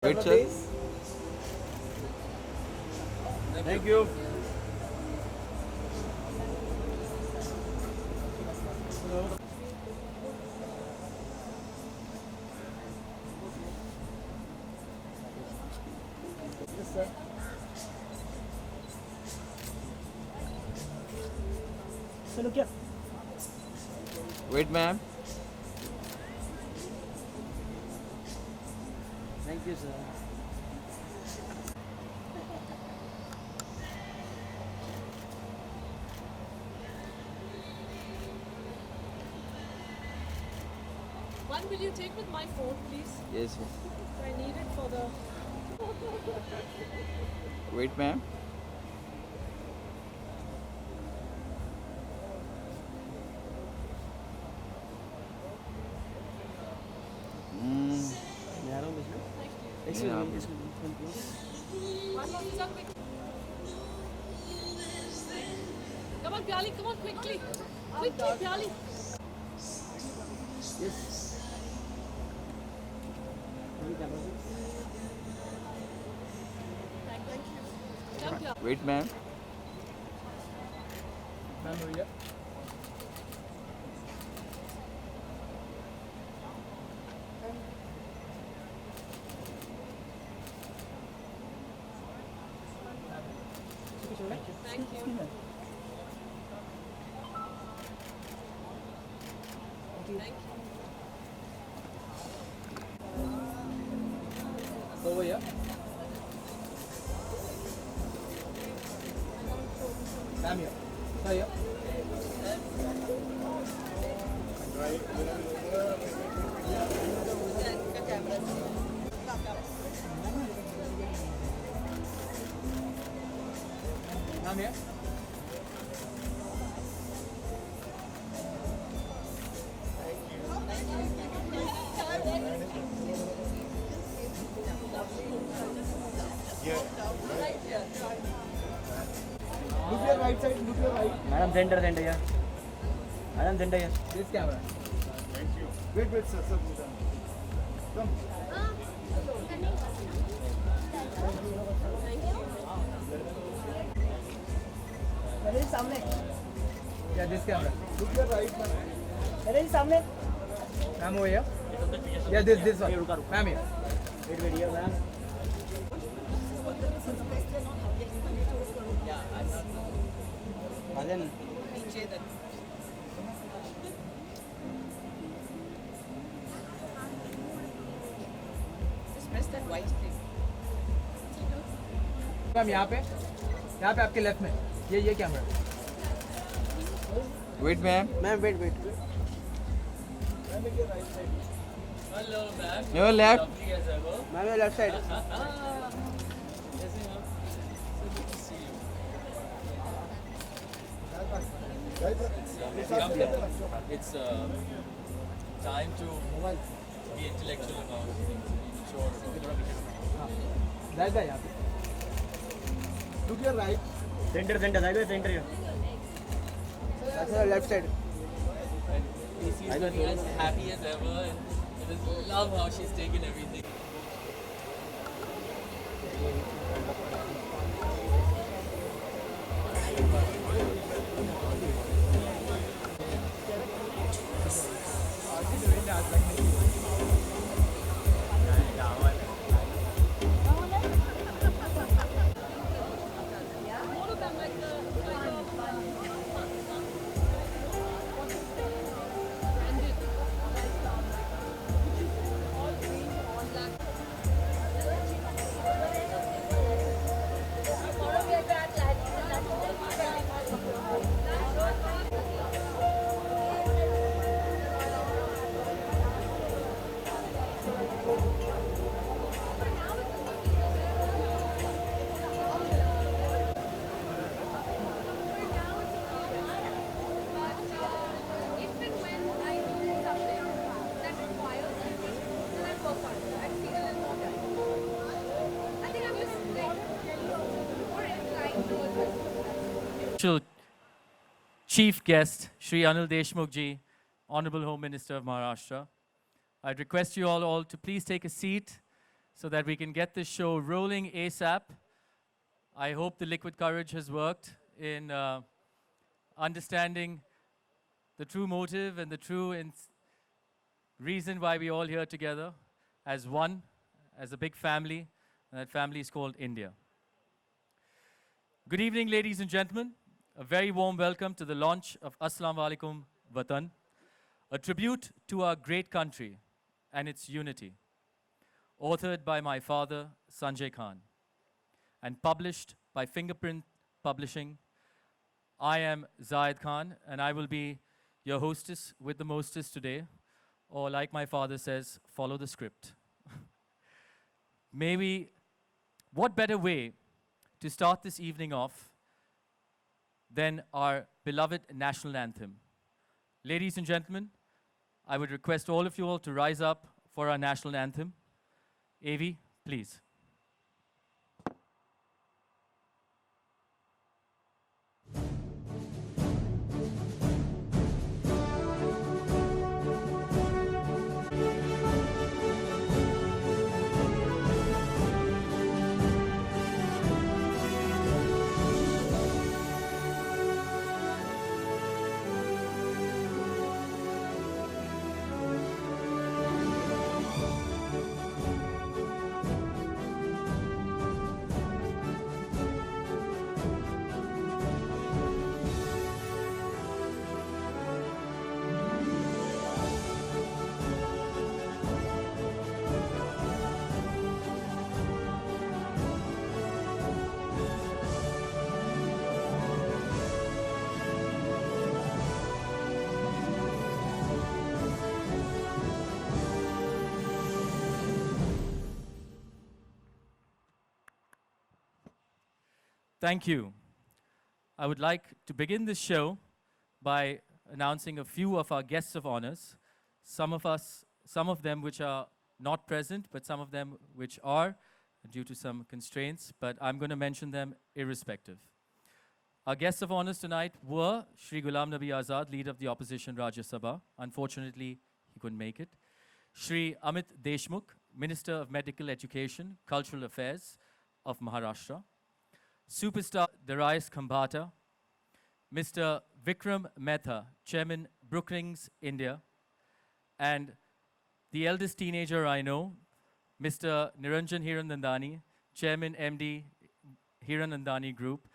Wait, sir. Thank you. Yes, sir. Sir, look here. Wait, ma'am. Thank you, sir. One will you take with my phone, please? Yes, sir. I need it for the. Wait, ma'am. Narrow business. Excuse Yeah. me. Excuse me. Come close. One more, sir, quick. Come on, Pyali, come on, quickly. Quickly, Pyali. Yes. One camera. Thank you. Come, Pyali. Wait, ma'am. Ma'am, over here. Thank you. Thank you. Over here. Ma'am, here. Sir, here. Ma'am, here. Look your right side, look your right. Madam, center here. Madam, center here. This camera. Wait, sir, sir. Come. मेरे सामने Yeah, this camera. Look your right, ma'am. मेरे सामने Ma'am, over here. Yeah, this one. Ma'am, here. Wait wait here ma'am Madan Just press that white thing. Ma'am यहाँ पे आपके left में ये camera. Wait, ma'am. Ma'am wait wait Hello, ma'am. Your left. Lovely as ever. Ma'am ये left side Yes, ma'am. So good to see you. It's time to be intellectual about things, be mature about it. जाएगा यहाँ पे. Look your right. Centre centre side centre here अच्छा left side And Casey is looking as happy as ever, and I just love how she's taken everything. All of them like branded. All green, all black. If and when I do something that requires effort, then I work on it. I feel and more time. I think I'm just like more inclined towards this. Special Chief Guest, Shri Anil Deshmukh ji, Honorable Home Minister of Maharashtra. I'd request you all to please take a seat so that we can get this show rolling ASAP. I hope the liquid courage has worked in understanding the true motive and the true reason why we all here together as one, as a big family, and that family is called India. Good evening, ladies and gentlemen. A very warm welcome to the launch of ASSALAMUALAIKUM WATAN, a tribute to our great country and its unity, authored by my father, Sanjay Khan, and published by Fingerprint Publishing. I am Zayed Khan, and I will be your hostess with the mostest today, or like my father says, follow the script. What better way to start this evening off than our beloved national anthem. Ladies and gentlemen, I would request all of you all to rise up for our national anthem. AV, please. Thank you. I would like to begin this show by announcing a few of our guests of honors. Some of them which are not present, but some of them which are due to some constraints, but I'm going to mention them irrespective. Our guests of honors tonight were Shri Ghulam Nabi Azad, leader of the opposition Rajya Sabha. Unfortunately, he couldn't make it. Shri Amit Deshmukh, Minister of Medical Education, Cultural Affairs of Maharashtra. Superstar Darius Khambhata, Mr. Vikram Mehta, Chairman Brookings India, and the eldest teenager I know, Mr. Niranjan Hiranandani, Chairman MD Hiranandani Group.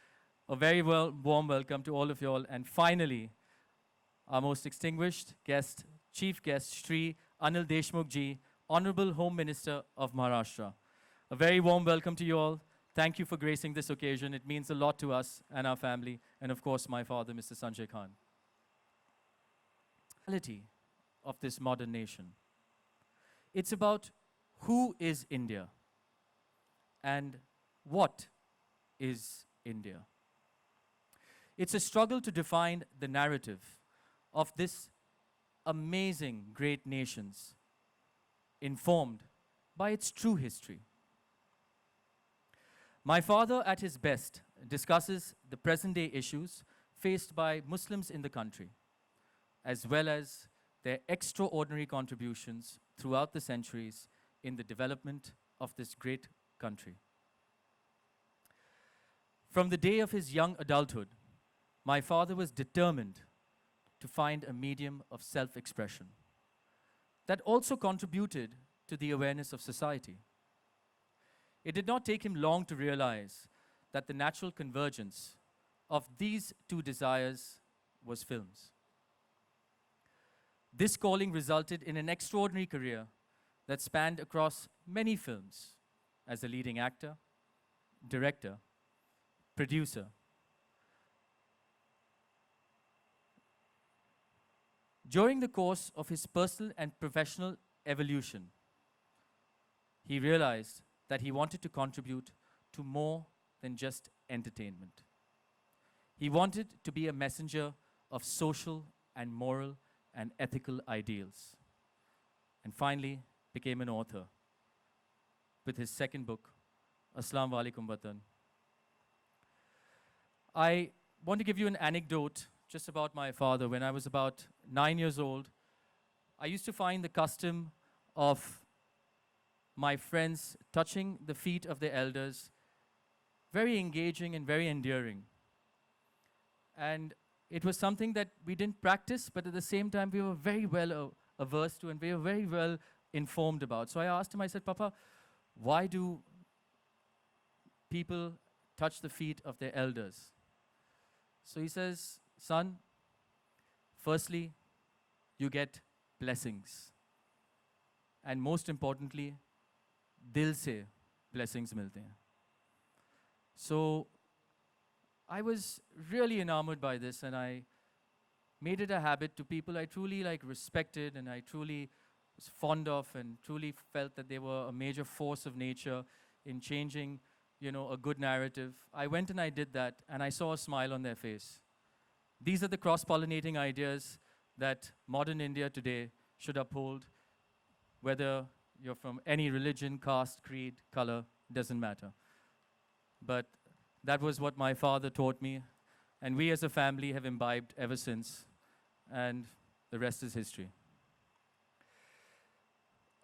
A very warm welcome to all of you all. And finally, our most extinguished guest, Chief Guest, Shri Anil Deshmukh Ji, Honorable Home Minister of Maharashtra. A very warm welcome to you all. Thank you for gracing this occasion. It means a lot to us and our family, and of course, my father, Mr. Sanjay Khan. The reality of this modern nation. It's about who is India and what is India. It's a struggle to define the narrative of this amazing great nations informed by its true history. My father, at his best, discusses the present-day issues faced by Muslims in the country, as well as their extraordinary contributions throughout the centuries in the development of this great country. From the day of his young adulthood, my father was determined to find a medium of self-expression that also contributed to the awareness of society. It did not take him long to realize that the natural convergence of these two desires was films. This calling resulted in an extraordinary career that spanned across many films as a leading actor, director, producer. During the course of his personal and professional evolution, he realized that he wanted to contribute to more than just entertainment. He wanted to be a messenger of social and moral and ethical ideals, and finally became an author with his second book, ASSALAMUALAIKUM WATAN. I want to give you an anecdote just about my father. When I was about 9 years old, I used to find the custom of my friends touching the feet of their elders, very engaging and very endearing. And it was something that we didn't practice, but at the same time, we were very well averse to and we were very well informed about. So I asked him, I said, Papa, why do people touch the feet of their elders? So he says, son, firstly, you get blessings. And most importantly, dil se blessings milte hain. So I was really enamored by this, and I made it a habit to people I truly respected and I truly was fond of and truly felt that they were a major force of nature in changing, a good narrative. I went and I did that, and I saw a smile on their face. These are the cross-pollinating ideas that modern India today should uphold, whether you're from any religion, caste, creed, color, doesn't matter. But that was what my father taught me, and we as a family have imbibed ever since, and the rest is history.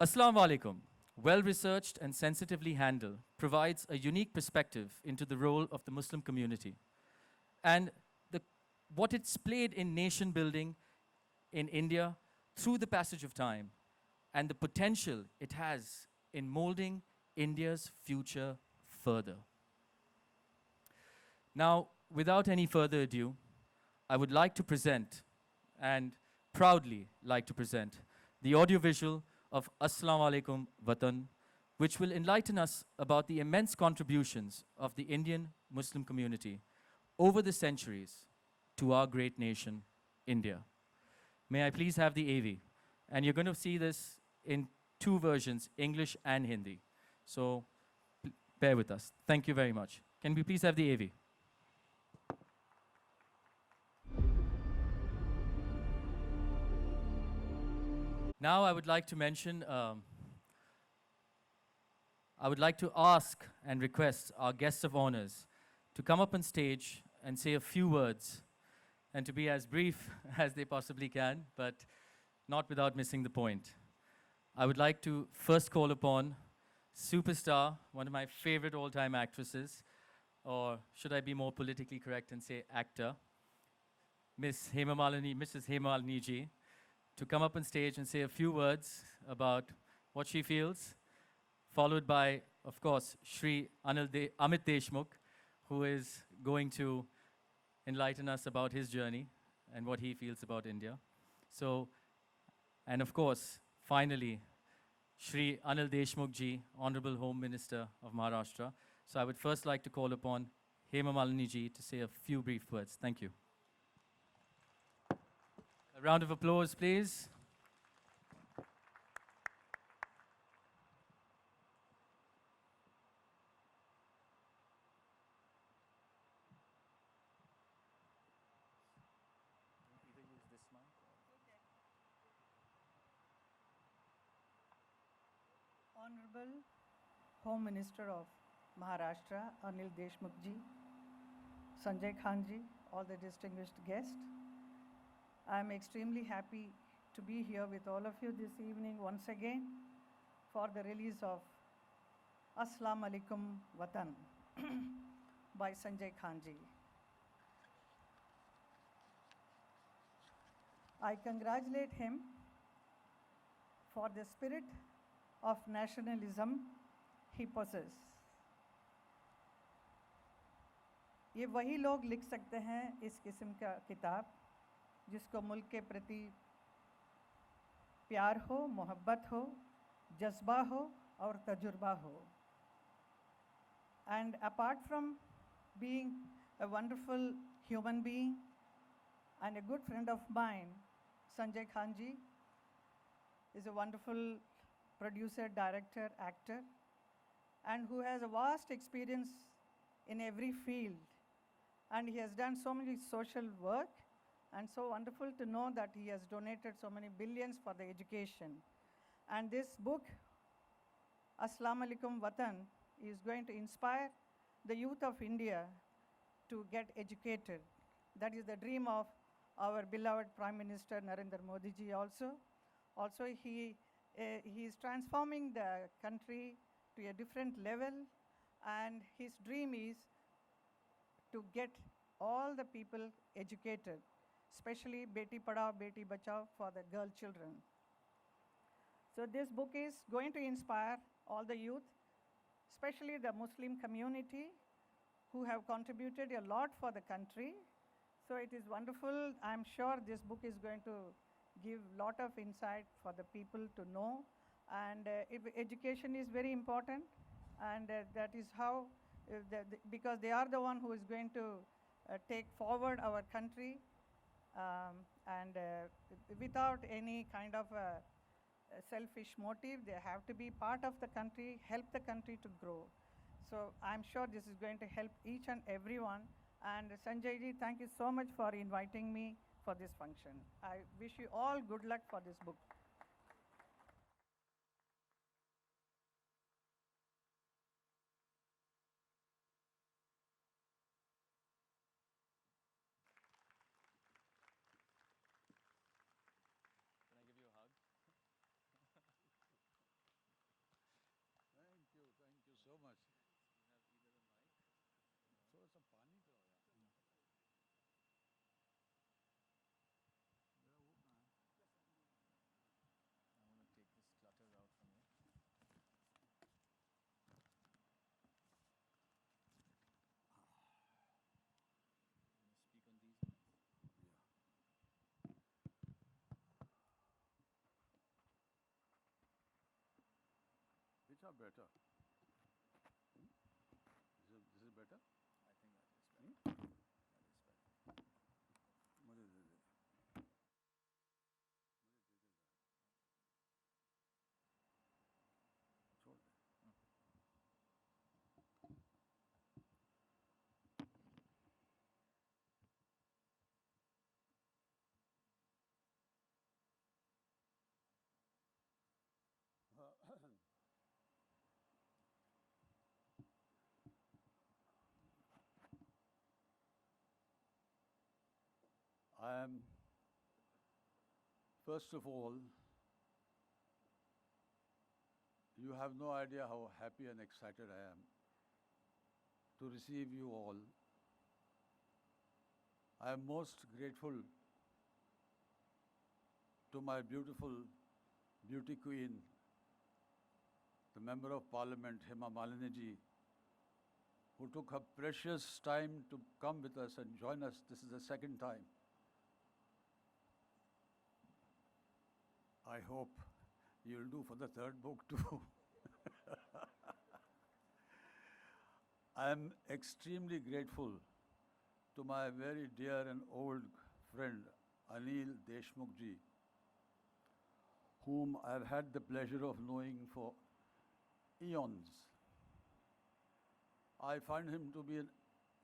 Assalamu alaikum, well-researched and sensitively handled, provides a unique perspective into the role of the Muslim community and what it's played in nation building in India through the passage of time and the potential it has in molding India's future further. Now, without any further ado, I would like to present, and proudly like to present, the audiovisual of Assalamualaikum Watan, which will enlighten us about the immense contributions of the Indian Muslim community over the centuries to our great nation, India. May I please have the AV? And you're going to see this in two versions, English and Hindi. So bear with us. Thank you very much. Can we please have the AV? Now I would like to mention, I would like to ask and request our guests of honors to come up on stage and say a few words and to be as brief as they possibly can, but not without missing the point. I would like to first call upon superstar, one of my favorite all-time actresses, or should I be more politically correct and say actor, Mrs. Hema Malini ji, to come up on stage and say a few words about what she feels, followed by, of course, Shri Amit Deshmukh, who is going to enlighten us about his journey and what he feels about India. So, and of course, finally, Shri Anil Deshmukh ji, Honorable Home Minister of Maharashtra. So I would first like to call upon Hema Malini ji to say a few brief words. Thank you. A round of applause, please. Honorable Home Minister of Maharashtra, Anil Deshmukh ji, Sanjay Khan ji, all the distinguished guests. I am extremely happy to be here with all of you this evening once again for the release of Assalamualaikum Watan by Sanjay Khan ji. I congratulate him for the spirit of nationalism he possesses. ये वही लोग लिख सकते हैं इस किस्म का किताब जिसको मुल्क के प्रति प्यार हो, मोहब्बत हो, जज्बा हो और तजुर्बा हो. And apart from being a wonderful human being and a good friend of mine, Sanjay Khan ji is a wonderful producer, director, actor, and who has a vast experience in every field. And he has done so many social work, and so wonderful to know that he has donated so many billions for the education. And this book, Assalamualaikum Watan, is going to inspire the youth of India to get educated. That is the dream of our beloved Prime Minister Narendra Modi ji also. Also, he He is transforming the country to a different level, and his dream is to get all the people educated, especially Beti Padhao, Beti Bachao for the girl children. So this book is going to inspire all the youth, especially the Muslim community, who have contributed a lot for the country. So it is wonderful. I'm sure this book is going to give a lot of insight for the people to know. And education is very important, and that is how, because they are the one who is going to take forward our country, and without any kind of selfish motive. They have to be part of the country, help the country to grow. So I'm sure this is going to help each and everyone. And Sanjay ji, thank you so much for inviting me for this function. I wish you all good luck for this book. Can I give you a hug? Thank you so much. You have either a mic. थोड़ा सा पानी पिलाओ यार। मेरा वो कहाँ है? I want to take this clutter out from you. You want to speak on these mics? Which are better? This is better? I think that is better. That is better. मुझे दे दे। छोड़ दे। I am, first of all, you have no idea how happy and excited I am to receive you all. I am most grateful to my beautiful beauty queen, the Member of Parliament, Hema Malini ji, who took her precious time to come with us and join us. This is the second time. I hope you'll do for the third book too. I am extremely grateful to my very dear and old friend Anil Deshmukh ji, whom I've had the pleasure of knowing for eons. I find him to be an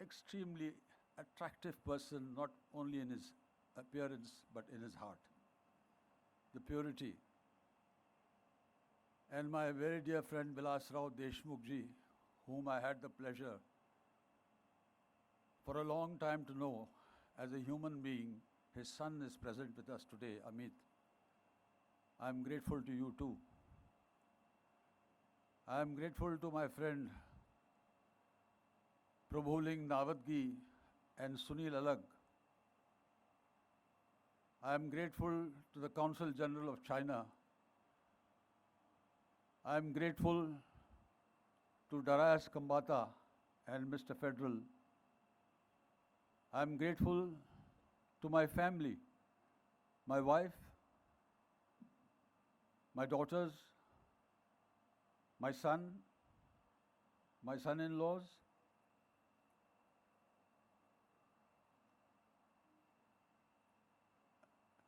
extremely attractive person, not only in his appearance but in his heart. The purity. And my very dear friend Vilas Rao Deshmukh ji, whom I had the pleasure for a long time to know as a human being. His son is present with us today, Amit. I am grateful to you too. I am grateful to my friend Prabhuling Nawadgi and Sunil Alag. I am grateful to the Consul General of China. I am grateful to Darius Kambata and Mr. Federal. I am grateful to my family, my wife, my daughters, my son-in-laws,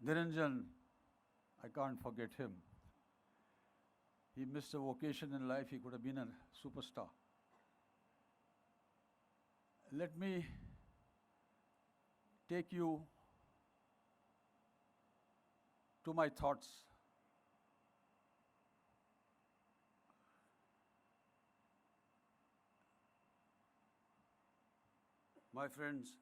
Niranjan, I can't forget him. He missed a vocation in life. He could have been a superstar. Let me take you to my thoughts. My friends,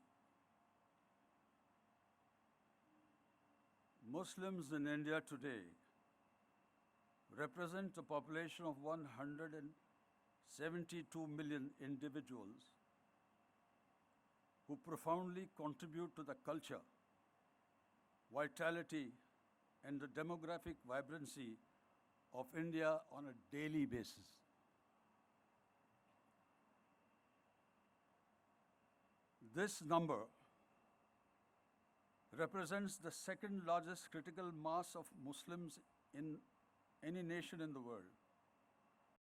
Muslims in India today represent a population of 172 million individuals who profoundly contribute to the culture, vitality, and the demographic vibrancy of India on a daily basis. This number represents the second largest critical mass of Muslims in any nation in the world.